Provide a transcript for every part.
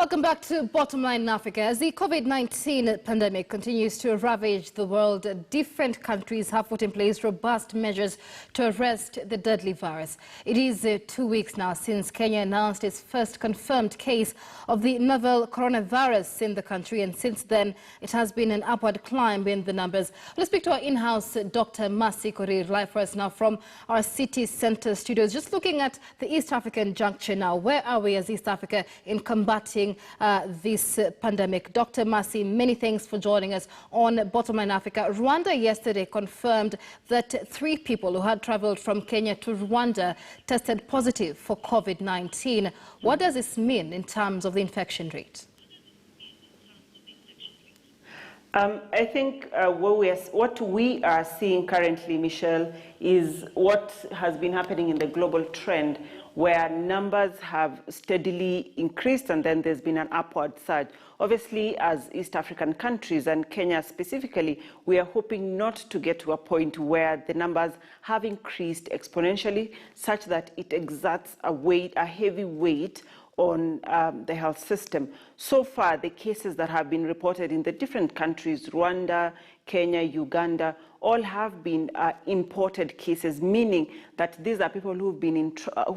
Welcome back to Bottom Line in Africa. As the COVID-19 pandemic continues to ravage the world, different countries have put in place robust measures to arrest the deadly virus. It is 2 weeks now since Kenya announced its first confirmed case of the novel coronavirus in the country, and since then it has been an upward climb in the numbers. Let's speak to our in-house Dr. Mercy Korir, live for us now from our city centre studios. Just looking at the East African juncture now, where are we as East Africa in combating this pandemic? Dr. Mercy, many thanks for joining us on Bottom Line Africa. Rwanda yesterday confirmed that 3 people who had travelled from Kenya to Rwanda tested positive for COVID-19. What does this mean in terms of the infection rate? I think what we are seeing currently, Michelle, is what has been happening in the global trend, where numbers have steadily increased and then there's been an upward surge. Obviously, as East African countries and Kenya specifically, we are hoping not to get to a point where the numbers have increased exponentially, such that it exerts a heavy weight on the health system. So far, the cases that have been reported in the different countries, Rwanda, Kenya, Uganda, all have been imported cases, meaning that these are people who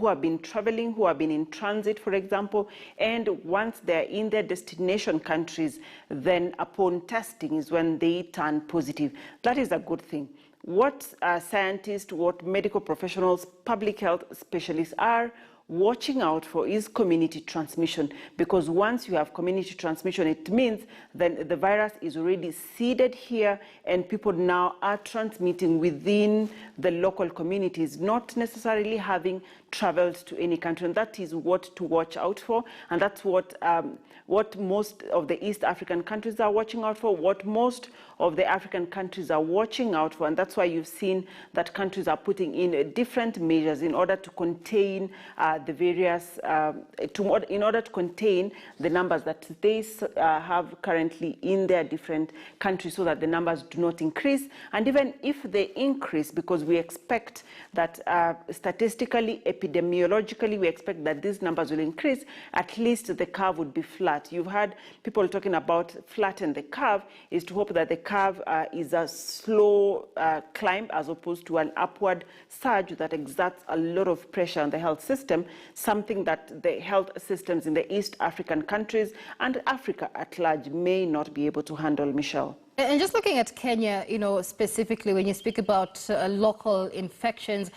have been traveling, who have been in transit, for example, and once they're in their destination countries, then upon testing is when they turn positive. That is a good thing. What scientists, what medical professionals, public health specialists are watching out for is community transmission, because once you have community transmission, it means that the virus is already seeded here and people now are transmitting within the local communities, not necessarily having traveled to any country. And that is what to watch out for, and that's what most of the East African countries are watching out for, what most of the African countries are watching out for, and that's why you've seen that countries are putting in different measures in order to contain the various, in order to contain the numbers that they have currently in their different countries, so that the numbers do not increase. And even if they increase, because we expect that statistically, epidemiologically, we expect that these numbers will increase, at least the curve would be flat. You've heard people talking about flatten the curve, is to hope that the curve is a slow climb as opposed to an upward surge that exerts a lot of pressure on the health system, something that the health systems in the East African countries and Africa at large may not be able to handle, Michelle. And just looking at Kenya, specifically when you speak about local infections,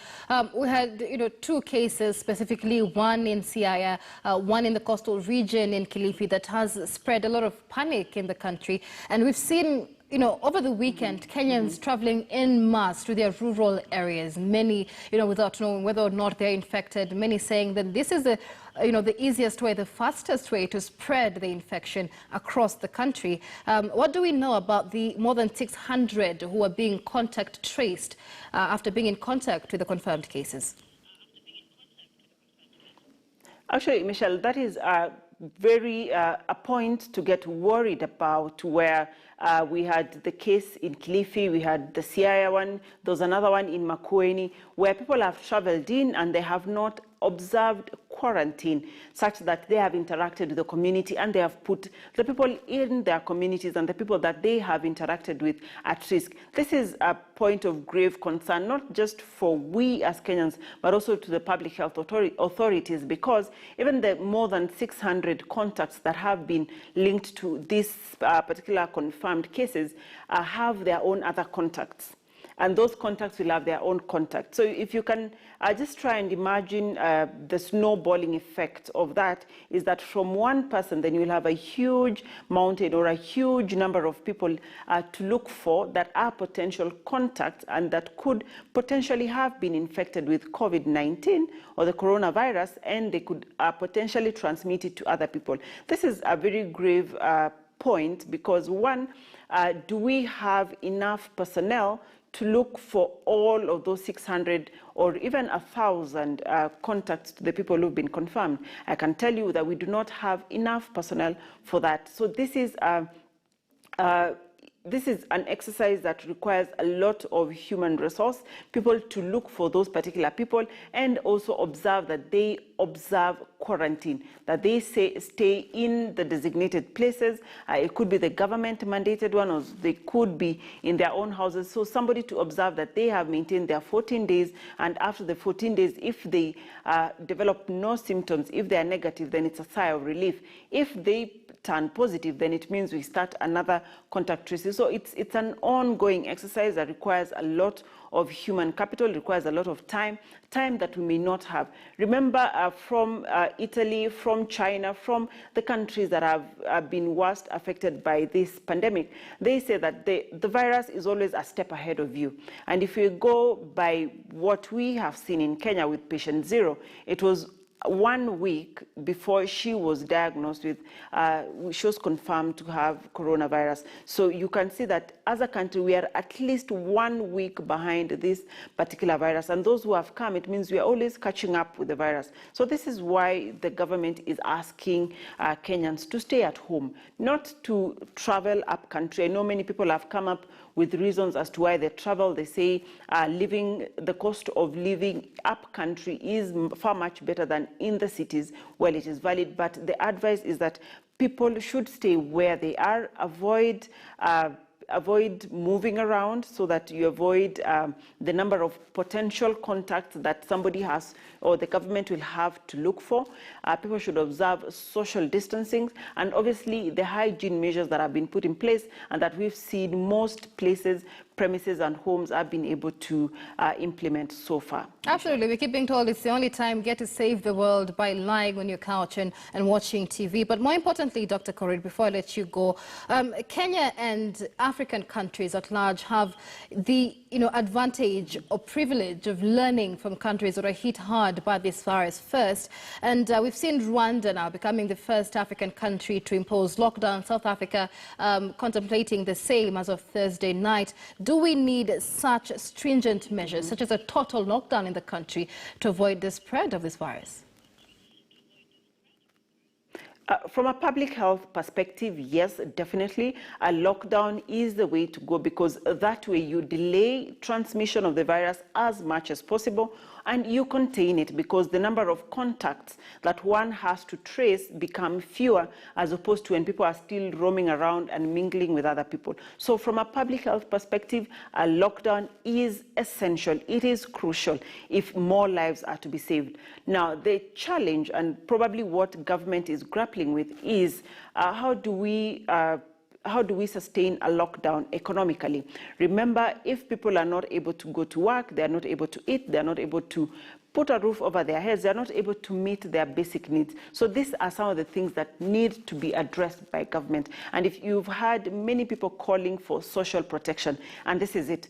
we had, 2 cases, specifically one in Siaya, one in the coastal region in Kilifi, that has spread a lot of panic in the country. And we've seen, over the weekend, Kenyans traveling en masse to their rural areas, many, without knowing whether or not they're infected, many saying that this is the easiest way, the fastest way to spread the infection across the country. What do we know about the more than 600 who are being contact traced after being in contact with the confirmed cases? Actually, Michelle, that is a point to get worried about, where we had the case in Kilifi, we had the Siaya one, there was another one in Makueni, where people have traveled in and they have not observed quarantine, such that they have interacted with the community and they have put the people in their communities and the people that they have interacted with at risk. This is a point of grave concern, not just for we as Kenyans, but also to the public health authorities, because even the more than 600 contacts that have been linked to this particular confirmed cases have their own other contacts. And those contacts will have their own contacts. So if you can just try and imagine the snowballing effect of that, is that from one person, then you'll have a huge mountain or a huge number of people to look for that are potential contacts and that could potentially have been infected with COVID-19 or the coronavirus, and they could potentially transmit it to other people. This is a very grave point, because one, do we have enough personnel to look for all of those 600 or even 1,000 contacts to the people who've been confirmed? I can tell you that we do not have enough personnel for that. So this is this is an exercise that requires a lot of human resource, people to look for those particular people and also observe that they observe quarantine, that they say stay in the designated places. It could be the government mandated one, or they could be in their own houses. So somebody to observe that they have maintained their 14 days, and after the 14 days, if they develop no symptoms, if they are negative, then it's a sigh of relief. If they turn positive, then it means we start another contact tracing. So it's an ongoing exercise that requires a lot of human capital, requires a lot of time that we may not have. Remember, from Italy, from China, from the countries that have been worst affected by this pandemic, they say that the virus is always a step ahead of you. And if you go by what we have seen in Kenya with patient 0, it was 1 week before she was diagnosed with, she was confirmed to have coronavirus. So you can see that as a country, we are at least 1 week behind this particular virus. And those who have come, it means we are always catching up with the virus. So this is why the government is asking Kenyans to stay at home, not to travel up country. I know many people have come up with reasons as to why they travel. They say the cost of living up country is far much better than in the cities. Well, it is valid, but the advice is that people should stay where they are, avoid moving around, so that you avoid the number of potential contacts that somebody has or the government will have to look for. People should observe social distancing and obviously the hygiene measures that have been put in place and that we've seen most places, premises and homes have been able to implement so far. Absolutely. We keep being told it's the only time you get to save the world by lying on your couch and watching TV. But more importantly, Dr. Korir, before I let you go, Kenya and African countries at large have the advantage or privilege of learning from countries that are hit hard by this virus first. And we've seen Rwanda now becoming the first African country to impose lockdown, South Africa contemplating the same as of Thursday night. Do we need such stringent measures, such as a total lockdown in the country, to avoid the spread of this virus? From a public health perspective, yes, definitely. A lockdown is the way to go, because that way you delay transmission of the virus as much as possible and you contain it, because the number of contacts that one has to trace become fewer, as opposed to when people are still roaming around and mingling with other people. So from a public health perspective, a lockdown is essential. It is crucial if more lives are to be saved. Now, the challenge, and probably what government is grappling with, is how do we sustain a lockdown economically? Remember, if people are not able to go to work, they are not able to eat, they are not able to put a roof over their heads, they are not able to meet their basic needs. So these are some of the things that need to be addressed by government. And if you've had many people calling for social protection, and this is it,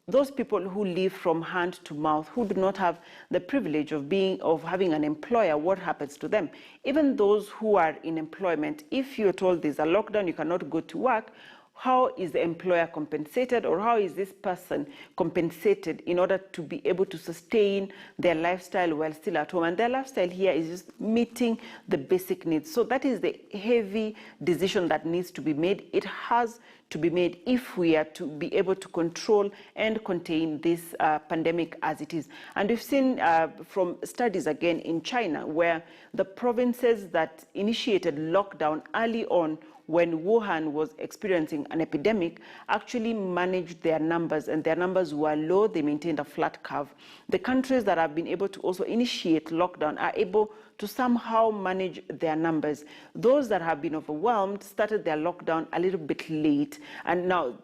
those people who live from hand to mouth, who do not have the privilege of having an employer, what happens to them? Even those who are in employment, if you're told there's a lockdown, you cannot go to work, how is the employer compensated, or how is this person compensated in order to be able to sustain their lifestyle while still at home? And their lifestyle here is just meeting the basic needs. So that is the heavy decision that needs to be made. It has to be made if we are to be able to control and contain this pandemic as it is. And we've seen from studies again in China, where the provinces that initiated lockdown early on when Wuhan was experiencing an epidemic actually managed their numbers, and their numbers were low. They maintained a flat curve. The countries that have been able to also initiate lockdown are able to somehow manage their numbers. Those that have been overwhelmed started their lockdown a little bit late, and now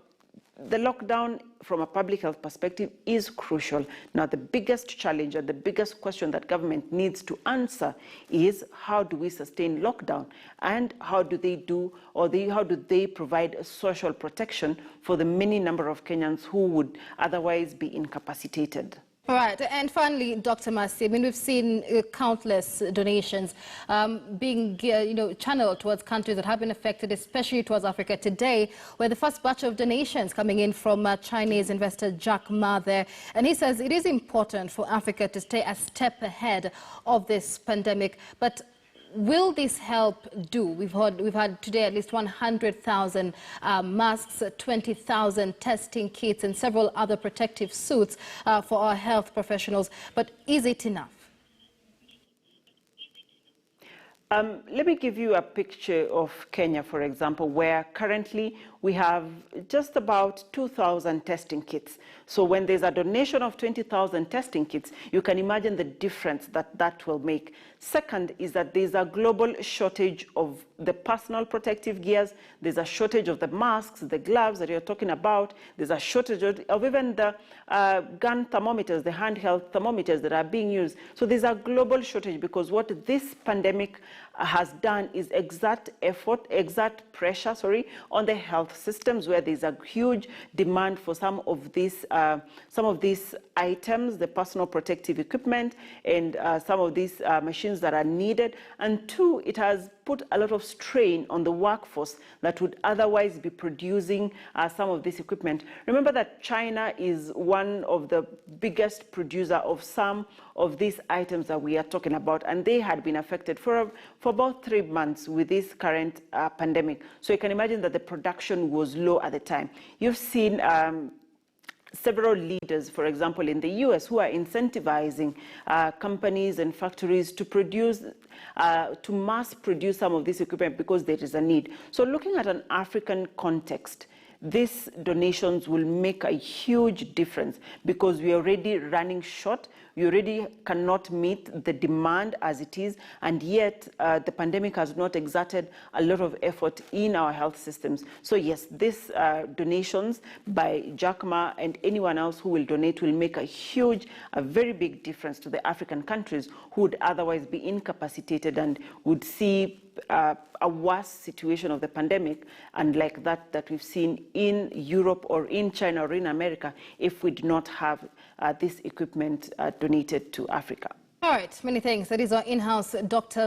the lockdown from a public health perspective is crucial. Now, the biggest challenge and the biggest question that government needs to answer is, how do we sustain lockdown, and how do they provide social protection for the many number of Kenyans who would otherwise be incapacitated? All right, and finally, Dr. Masi, I mean, we've seen countless donations being channeled towards countries that have been affected, especially towards Africa today, where the first batch of donations coming in from Chinese investor Jack Ma there. And he says it is important for Africa to stay a step ahead of this pandemic. But will this help do? We've had today at least 100,000 masks, 20,000 testing kits and several other protective suits for our health professionals. But is it enough? Let me give you a picture of Kenya, for example, where currently we have just about 2,000 testing kits. So when there's a donation of 20,000 testing kits, you can imagine the difference that that will make. Second is that there's a global shortage of the personal protective gears. There's a shortage of the masks, the gloves that you're talking about. There's a shortage of even the gun thermometers, the handheld thermometers that are being used. So there's a global shortage because what this pandemic has done is exert pressure on the health systems, where there's a huge demand for some of these items, the personal protective equipment, and some of these machines that are needed. And two, it has put a lot of strain on the workforce that would otherwise be producing some of this equipment. Remember that China is one of the biggest producer of some of these items that we are talking about, and they had been affected for about 3 months with this current pandemic. So you can imagine that the production was low at the time. You've seen several leaders, for example, in the US, who are incentivizing companies and factories to produce, to mass produce some of this equipment because there is a need. So looking at an African context, these donations will make a huge difference because we are already running short. We already cannot meet the demand as it is, and yet the pandemic has not exerted a lot of effort in our health systems. So yes, these donations by JACMA and anyone else who will donate will make a very big difference to the African countries who would otherwise be incapacitated and would see a worse situation of the pandemic, and like that we've seen in Europe or in China or in America, if we do not have this equipment donated to Africa. All right, many thanks. That is our in-house Dr.